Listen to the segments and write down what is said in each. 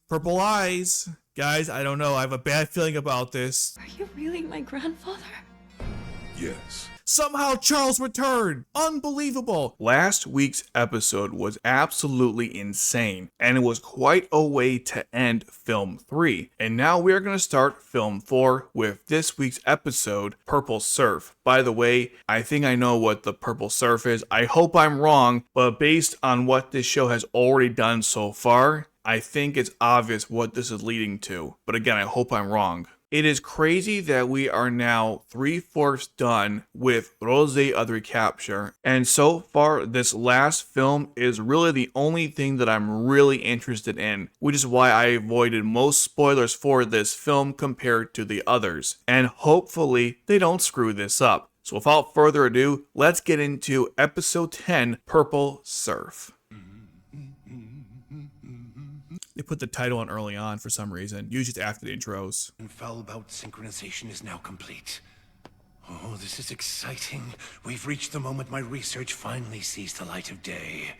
Purple eyes. Guys, I don't know. I have a bad feeling about this. Are you really my grandfather? Yes. Somehow Charles returned! Unbelievable! Last week's episode was absolutely insane, and it was quite a way to end Film 3. And now we're going to start Film 4 with this week's episode, Purple Surf. By the way, I think I know what the Purple Surf is. I hope I'm wrong, but based on what this show has already done so far, I think it's obvious what this is leading to. But again, I hope I'm wrong. It is crazy that we are now 3/4 done with Roze of Recapture, and so far this last film is really the only thing that I'm really interested in, which is why I avoided most spoilers for this film compared to the others, and hopefully they don't screw this up. So without further ado, let's get into episode 10, Purple Surf. They put the title on early on for some reason, usually it's after the intros. Foul-bout synchronization is now complete. Oh, this is exciting. We've reached the moment my research finally sees the light of day.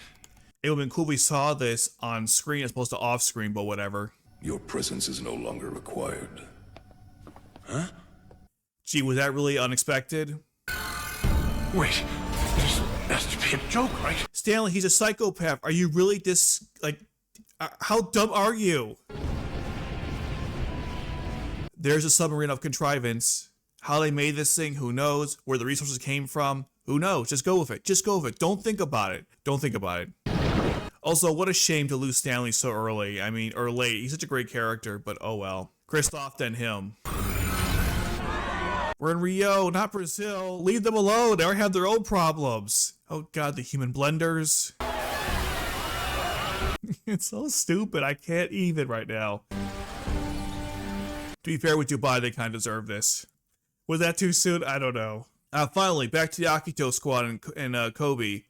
It would have been cool if we saw this on screen as opposed to off screen, but whatever. Your presence is no longer required. Huh? Gee, was that really unexpected? Wait, this has to be a joke, right? Stanley, he's a psychopath. Are you really how dumb are you? There's a submarine of contrivance. How they made this thing, who knows? Where the resources came from, who knows? Just go with it. Just go with it. Don't think about it. Don't think about it. Also, what a shame to lose Stanley so early. I mean, or late. He's such a great character, but oh well. Kristoff, then him. We're in Rio, not Brazil. Leave them alone. They already have their own problems. Oh god, the human blenders. It's so stupid. I can't even right now. To be fair with Dubai, they kind of deserve this. Was that too soon? I don't know. Finally, back to the Akito squad and Kobe.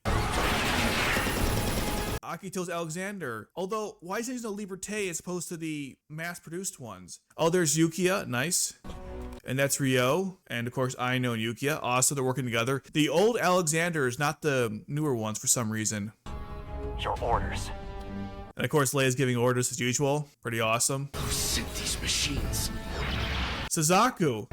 Akito's Alexander. Although, why is there no Liberté as opposed to the mass-produced ones? Oh, there's Yukiya. Nice. And that's Rio. And of course, Aino and Yukiya. Awesome, they're working together. The old Alexanders, not the newer ones for some reason. Your orders. And of course, Leia's giving orders as usual. Pretty awesome. Who sent these machines? Suzaku.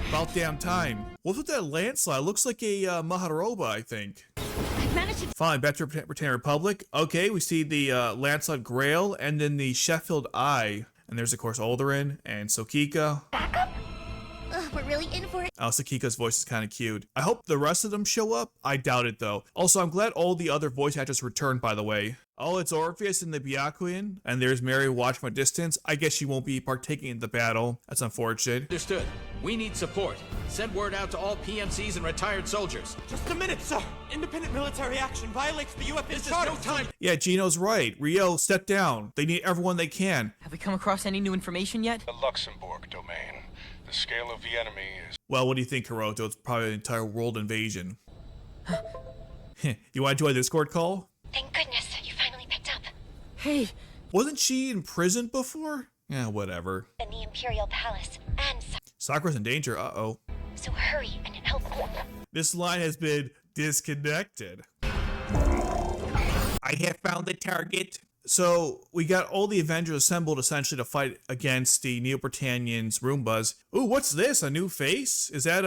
About damn time. What's with that landslide? It looks like a Maharoba, I think. I've managed to... Fine, back to Britannia Republic. Okay, we see the landslide Grail and then the Sheffield Eye. And there's, of course, Alderin and Sokika. Backup? We're really in for it. Oh, Sakika's voice is kind of cute. I hope the rest of them show up. I doubt it, though. Also, I'm glad all the other voice actors returned, by the way. Oh, it's Orpheus and the Byakuyan. And there's Mary watching from a distance. I guess she won't be partaking in the battle. That's unfortunate. Understood. We need support. Send word out to all PMCs and retired soldiers. Just a minute, sir. Independent military action violates the UFN This is charter. no time. Yeah, Gino's right. Rio, step down. They need everyone they can. Have we come across any new information yet? The Luxembourg domain. The scale of the enemy is... Well, what do you think, Hiroto? It's probably an entire world invasion. You want to join the Discord call? Thank goodness you finally picked up. Hey, Wasn't she in prison before? Yeah, whatever. In the Imperial Palace. And Sakura's in danger. Uh-oh. so hurry and help me. This line has been disconnected. I have found the target. So, we got all the Avengers assembled essentially to fight against the Neo-Britannians Roombas. Ooh, what's this? A new face? Is that,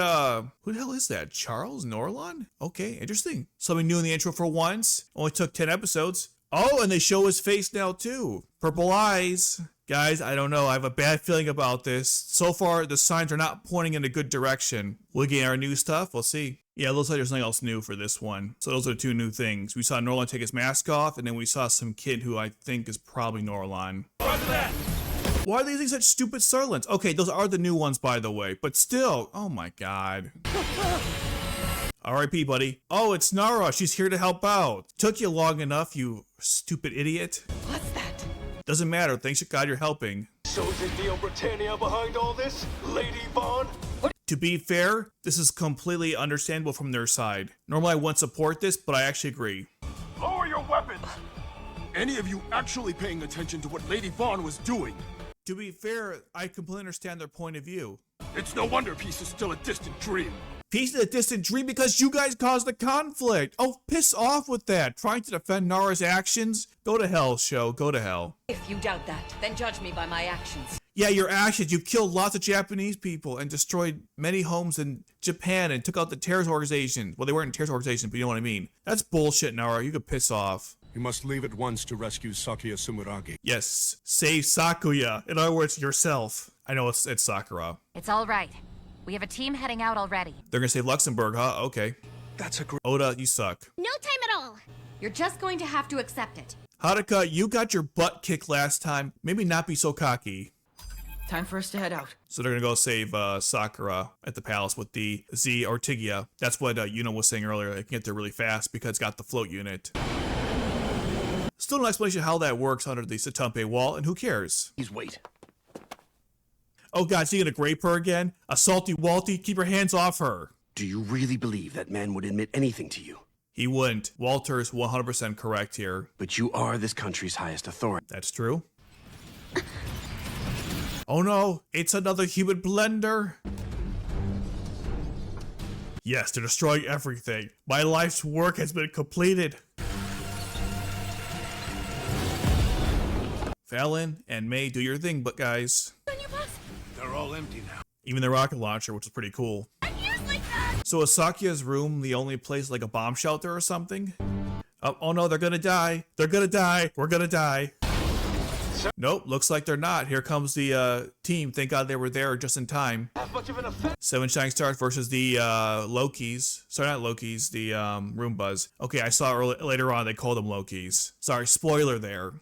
who the hell is that? Charles Norland? Okay, interesting. Something new in the intro for once. Only took 10 episodes. Oh, and they show his face now too. Purple eyes. Guys, I don't know. I have a bad feeling about this. So far, the signs are not pointing in a good direction. Will we get our new stuff? We'll see. Yeah, it looks like there's something else new for this one. So those are two new things. We saw Norland take his mask off, and then we saw some kid who I think is probably Norland. Why are they using such stupid surlins? Okay, those are the new ones, by the way. But still, oh my god. R.I.P., buddy. Oh, it's Nara. She's here to help out. Took you long enough, you stupid idiot. what's that? Doesn't matter. Thanks to God you're helping. So is it Neo Britannia behind all this, Lady Vaughn? To be fair, this is completely understandable from their side. Normally I wouldn't support this, but I actually agree. Lower your weapons! Any of you actually paying attention to what Lady Vaughn was doing? To be fair, I completely understand their point of view. It's no wonder peace is still a distant dream. Peace in a distant dream because you guys caused the conflict. Oh, piss off with that. Trying to defend Nara's actions? Go to hell, show. Go to hell. If you doubt that, then judge me by my actions. Yeah, your actions. You killed lots of Japanese people and destroyed many homes in Japan and took out the terrorist organization. Well, they weren't a terrorist organization, but you know what I mean. That's bullshit, Nara. You could piss off. You must leave at once to rescue Sakuya Sumuragi. Yes, save Sakuya. In other words, yourself. I know it's Sakura. It's all right. We have a team heading out already. They're gonna save Luxembourg, huh? Okay. That's a great... Oda, you suck. No time at all. You're just going to have to accept it. Haruka, you got your butt kicked last time. Maybe not be so cocky. Time for us to head out. So they're gonna go save Sakura at the palace with the Z Ortigia. That's what Yuno was saying earlier. They can get there really fast because it's got the float unit. Still no explanation how that works under the Satumpe wall, and who cares? Please wait. Oh god, is he gonna grape her again? A salty Walty? Keep your hands off her. Do you really believe that man would admit anything to you? He wouldn't. Walter is 100% correct here. But you are this country's highest authority. That's true. Oh no, it's another human blender. Yes, they're destroying everything. My life's work has been completed. Fallon and May, do your thing, but guys. They're all empty now. Even the rocket launcher, which is pretty cool. So is Sakuya's room the only place like a bomb shelter or something? Oh no, they're gonna die. They're gonna die. We're gonna die. Nope, looks like they're not. Here comes the team. Thank God they were there just in time. 7 Shining Stars versus the Lokis. Sorry, not Lokis, the Roombas. Okay, I saw later on they called them Lokis. Sorry, spoiler there.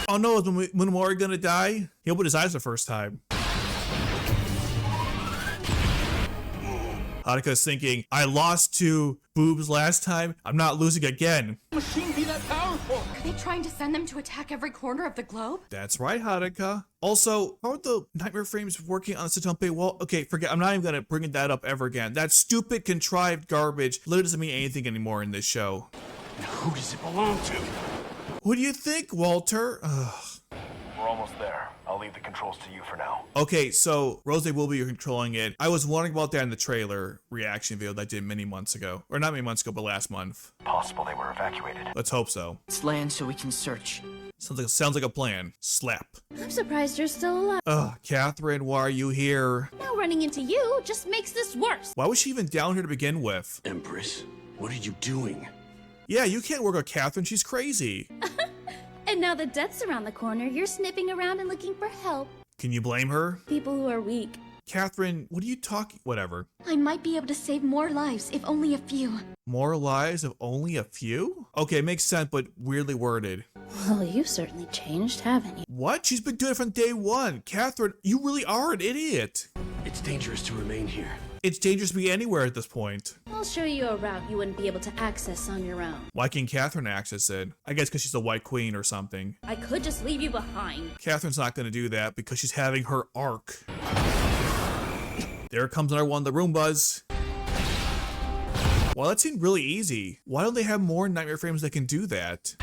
Oh no, is Munamori gonna die? He opened his eyes the first time. Haruka's thinking, I lost to boobs last time. I'm not losing again. Machine be that powerful. Are they trying to send them to attack every corner of the globe? That's right, Haruka. Also, how are the nightmare frames working on the Satumpe wall? Okay, forget. I'm not even gonna bring that up ever again. That stupid, contrived garbage literally doesn't mean anything anymore in this show. And who does it belong to? What do you think, Walter? Ugh. We're almost there. I'll leave the controls to you for now. Okay, so Roze will be controlling it. I was wondering about that in the trailer reaction video that I did many months ago. Or not many months ago, but last month. Possible they were evacuated. Let's hope so. Let's land so we can search. Sounds like a plan. Slap. I'm surprised you're still alive. Ugh, Catherine, why are you here? Now running into you just makes this worse. Why was she even down here to begin with? Empress, what are you doing? Yeah, you can't work with Catherine. She's crazy. And now that death's around the corner, you're sniffing around and looking for help. Can you blame her? People who are weak. Catherine, what are you talking? Whatever. I might be able to save more lives, if only a few. More lives of only a few? Okay, makes sense, but weirdly worded. Well, you've certainly changed, haven't you? What? She's been doing it from day one. Catherine, you really are an idiot. It's dangerous to remain here. It's dangerous to be anywhere at this point. I'll show you a route you wouldn't be able to access on your own. Why can Catherine access it? I guess because she's a white queen or something. I could just leave you behind. Catherine's not going to do that because she's having her arc. There comes another one of the Roombas. Well, that seemed really easy. Why don't they have more nightmare frames that can do that?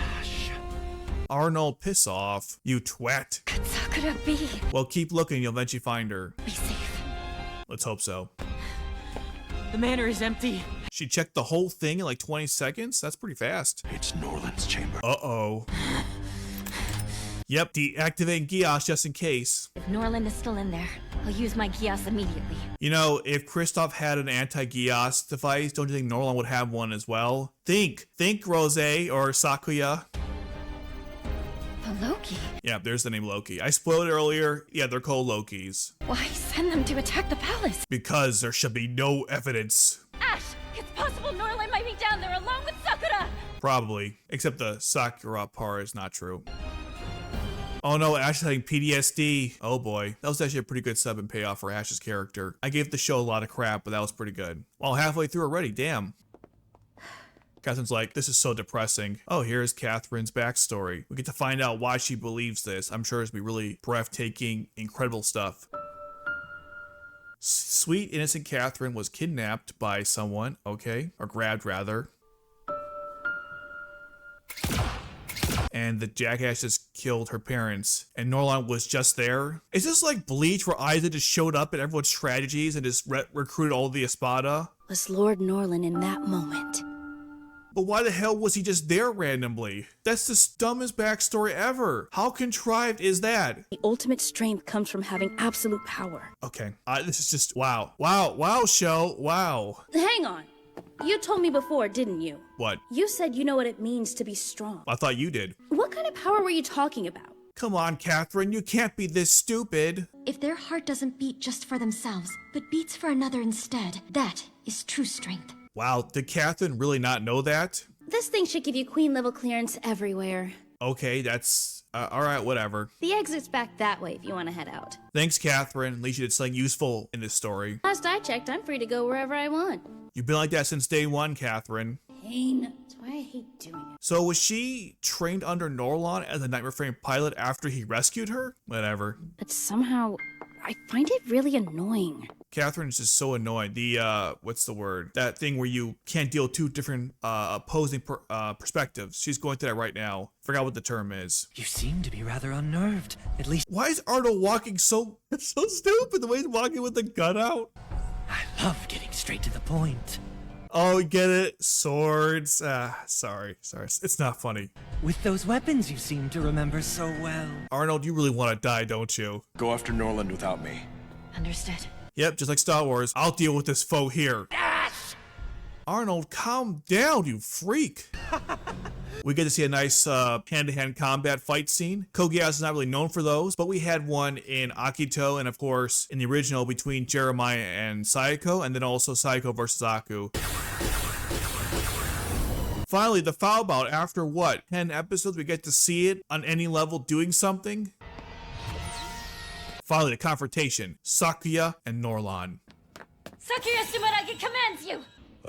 Arnold, piss off. You twat. Could Sakura be? Well, keep looking. You'll eventually find her. Be safe. Let's hope so. The manor is empty. She checked the whole thing in like 20 seconds? That's pretty fast. It's Norland's chamber. Uh-oh. Yep, deactivating Geass just in case. If Norland is still in there, I'll use my Geass immediately. You know, if Kristoff had an anti-Geass device, don't you think Norland would have one as well? Think, Roze or Sakuya. The Loki? Yeah, there's the name Loki. I spoiled it earlier. Yeah, they're called Lokis. Why send them to attack the palace? Because there should be no evidence. Ash, it's possible Norland might be down there along with Sakura! Probably. Except the Sakura part is not true. Oh no, Ash is having PTSD. Oh boy. That was actually a pretty good sub and payoff for Ash's character. I gave the show a lot of crap, but that was pretty good. Well, halfway through already, damn. Catherine's like, this is so depressing. Oh, here's Catherine's backstory. We get to find out why she believes this. I'm sure it's gonna be really breathtaking, incredible stuff. Sweet, innocent Catherine was kidnapped by someone, okay? Or grabbed, rather. And the jackass just killed her parents, and Norland was just there. Is this like Bleach, where Aiza just showed up at everyone's strategies and just recruited all the Espada? Was Lord Norland in that moment? But why the hell was he just there randomly? That's the dumbest backstory ever. How contrived is that? The ultimate strength comes from having absolute power. Okay, this is just wow. Wow, show, wow. Hang on. You told me before, didn't you? What? You said you know what it means to be strong. I thought you did. What kind of power were you talking about? Come on, Catherine, you can't be this stupid. If their heart doesn't beat just for themselves, but beats for another instead, that is true strength. Wow, did Catherine really not know that? This thing should give you queen level clearance everywhere. Okay, that's alright, whatever. The exit's back that way if you want to head out. Thanks, Catherine. At least you did something useful in this story. Last I checked, I'm free to go wherever I want. You've been like that since day one, Catherine. Pain. That's why I hate doing it. So was she trained under Norland as a Nightmare Frame pilot after he rescued her? Whatever. But somehow, I find it really annoying. Catherine is just so annoying. The, what's the word? That thing where you can't deal two different, opposing perspectives. She's going through that right now. Forgot what the term is. You seem to be rather unnerved, at least. Why is Arnold walking so stupid? The way he's walking with the gun out? I love getting straight to the point. Oh, get it? Swords. Sorry. It's not funny. With those weapons you seem to remember so well. Arnold, you really want to die, don't you? Go after Norland without me. Understood. Yep, just like Star Wars. I'll deal with this foe here. Yes! Arnold, calm down, you freak. We get to see a nice hand-to-hand combat fight scene. Code Geass is not really known for those, but we had one in Akito and, of course, in the original between Jeremiah and Sayako, and then also Sayako versus Aku. Finally, the foul bout. After what, 10 episodes, we get to see it on any level doing something? Finally, the confrontation. Sakuya and Norland. Sakuya Sumeragi commands you!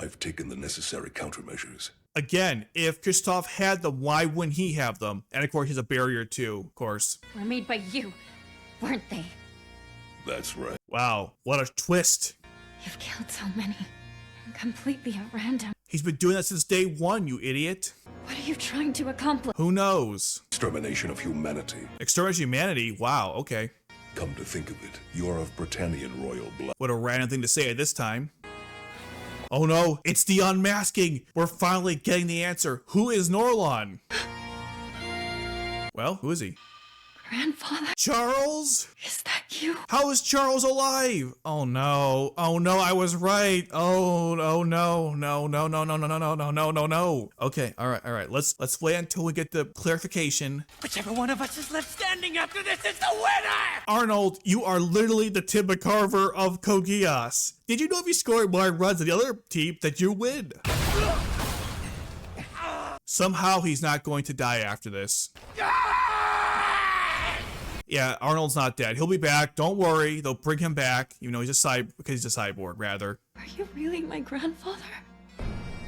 I've taken the necessary countermeasures. Again, if Kristoff had them, why wouldn't he have them? And of course, he's a barrier too, of course. Were made by you, weren't they? That's right. Wow, what a twist. You've killed so many. Completely at random. He's been doing that since day one, you idiot. What are you trying to accomplish? Who knows? Extermination of humanity. Extermination of humanity? Wow, okay. Come to think of it, you're of Britannian royal blood. What a random thing to say at this time. Oh no, it's the unmasking! We're finally getting the answer. Who is Norland? Well, who is he? Grandfather? Charles? Is that you? How is Charles alive? Oh no. Oh no, I was right. Oh no. No. Okay, alright. Let's wait until we get the clarification. Whichever one of us is left standing after this is the winner! Arnold, you are literally the Tim McCarver of Code Geass. Did you know if you score more runs than the other team that you win? Somehow he's not going to die after this. Yeah, Arnold's not dead. He'll be back. Don't worry. They'll bring him back. You know, he's a because he's a cyborg, rather. Are you really my grandfather?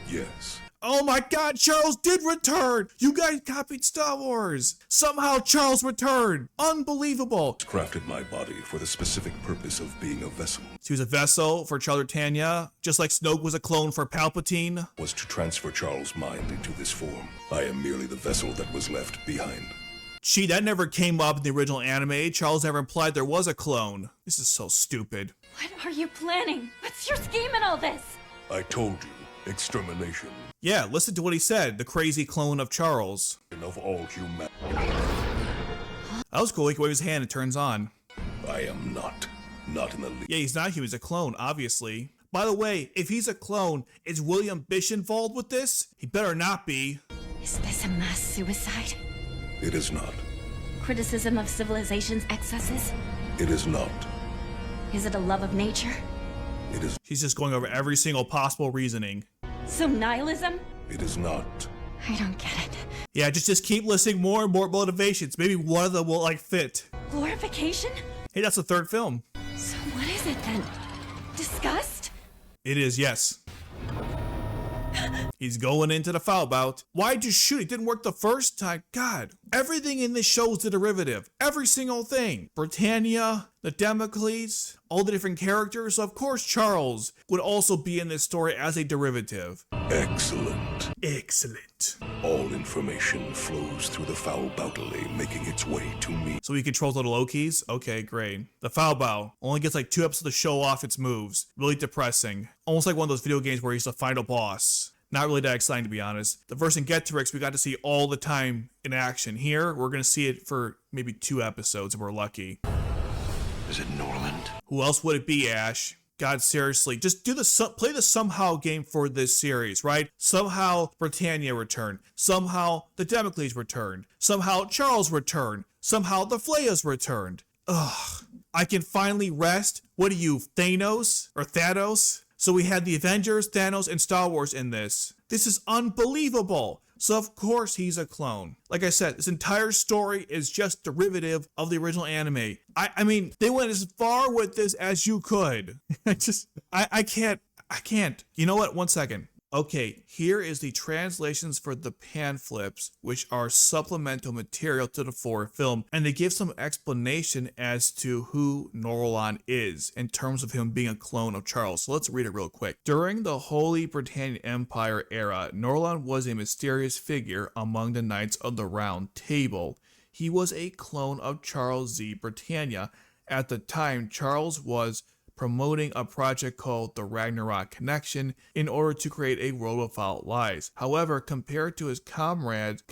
Yes. Oh my god, Charles did return! You guys copied Star Wars! Somehow Charles returned! Unbelievable! Crafted my body for the specific purpose of being a vessel. He was a vessel for Charles Britannia, just like Snoke was a clone for Palpatine. Was to transfer Charles' mind into this form. I am merely the vessel that was left behind. Gee, that never came up in the original anime. Charles never implied there was a clone. This is so stupid. What are you planning? What's your scheme in all this? I told you, extermination. Yeah, listen to what he said, the crazy clone of Charles. Of all humanity. That was cool, he can wave his hand and it turns on. I am not in the least. Yeah, he's not, he was a clone, obviously. By the way, if he's a clone, is William Bish involved with this? He better not be. Is this a mass suicide? It is not. Criticism of civilization's excesses? It is not. Is it a love of nature? It is. He's just going over every single possible reasoning. So nihilism? It is not. I don't get it. Yeah, just keep listing more and more motivations. Maybe one of them will, like, fit. Glorification? Hey, that's the third film. So what is it then? Disgust? It is, yes. He's going into the foul bout. Why'd you shoot? It didn't work the first time. God, everything in this show is a derivative. Every single thing. Britannia, the Damocles, all the different characters. So of course Charles would also be in this story as a derivative. Excellent. Excellent. All information flows through the foul boutally, making its way to me. So he controls all the Lokis? Okay, great. The foul bow only gets like 2 episodes to show off its moves. Really depressing. Almost like one of those video games where he's the final boss. Not really that exciting, to be honest. The Vercingetorix we got to see all the time in action. Here, we're going to see it for maybe 2 episodes if we're lucky. Is it Norland? Who else would it be, Ash? God, seriously, just play the somehow game for this series, right? Somehow Britannia returned. Somehow the Damocles returned. Somehow Charles returned. Somehow the Flayas returned. Ugh. I can finally rest. What are you, Thanos? Or Thanos? So we had the Avengers, Thanos, and Star Wars in this. This is unbelievable. So of course he's a clone. Like I said, this entire story is just derivative of the original anime. I mean, they went as far with this as you could. I can't. You know what? 1 second. Okay, here is the translations for the pamphlets, which are supplemental material to the 4th film, and they give some explanation as to who Norland is in terms of him being a clone of Charles. So let's read it real quick. During the Holy Britannian Empire era, Norland was a mysterious figure among the Knights of the Round Table. He was a clone of Charles Z. Britannia. At the time, Charles was promoting a project called the Ragnarok Connection in order to create a world without lies. However, compared to his comrades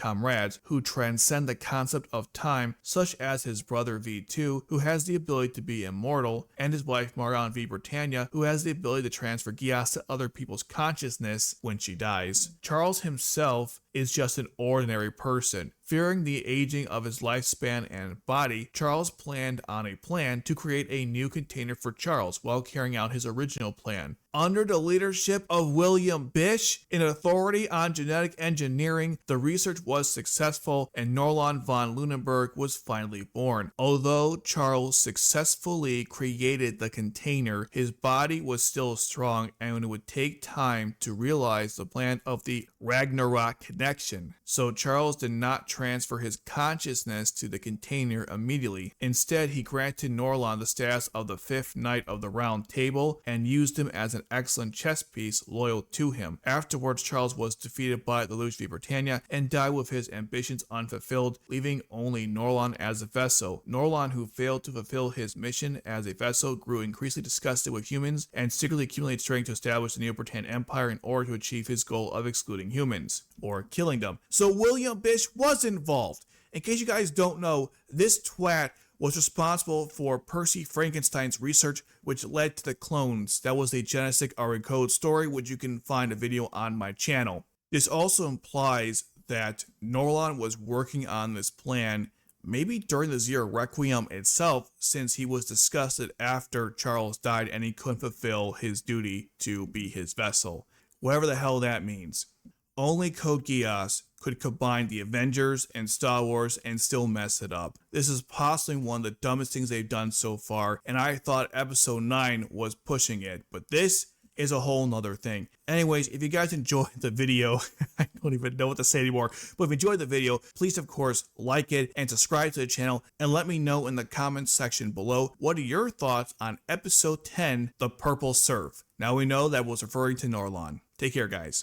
who transcend the concept of time, such as his brother V2, who has the ability to be immortal, and his wife Marianne V. Britannia, who has the ability to transfer Geass to other people's consciousness when she dies, Charles himself is just an ordinary person. Fearing the aging of his lifespan and body, Charles planned on a plan to create a new container for Charles while carrying out his original plan. Under the leadership of William Bish, an authority on genetic engineering, the research was successful and Norland von Lunenburg was finally born. Although Charles successfully created the container, his body was still strong and it would take time to realize the plan of the Ragnarok Connection. So Charles did not transfer his consciousness to the container immediately. Instead, he granted Norland the status of the 5th Knight of the Round Table and used him as an excellent chess piece loyal to him. Afterwards, Charles was defeated by the Luge v. Britannia and died with his ambitions unfulfilled, leaving only Norland as a vessel. Norland, who failed to fulfill his mission as a vessel, grew increasingly disgusted with humans and secretly accumulated strength to establish the Neo-Britannian Empire in order to achieve his goal of excluding humans, or killing them. So William Bish was involved. In case you guys don't know, this twat was responsible for Percy Frankenstein's research, which led to the clones. That was a Genesis Code story, which you can find a video on my channel. This also implies that Norland was working on this plan maybe during the Zero Requiem itself, since he was disgusted after Charles died and he couldn't fulfill his duty to be his vessel. Whatever the hell that means. Only Code Geass could combine the Avengers and Star Wars and still mess it up. This is possibly one of the dumbest things they've done so far, and I thought episode 9 was pushing it, but this is a whole nother thing. Anyways, if you guys enjoyed the video, I don't even know what to say anymore, but if you enjoyed the video, please of course like it and subscribe to the channel, and let me know in the comments section below what are your thoughts on episode 10, The Purple Surf. Now we know that was referring to Norland. Take care, guys.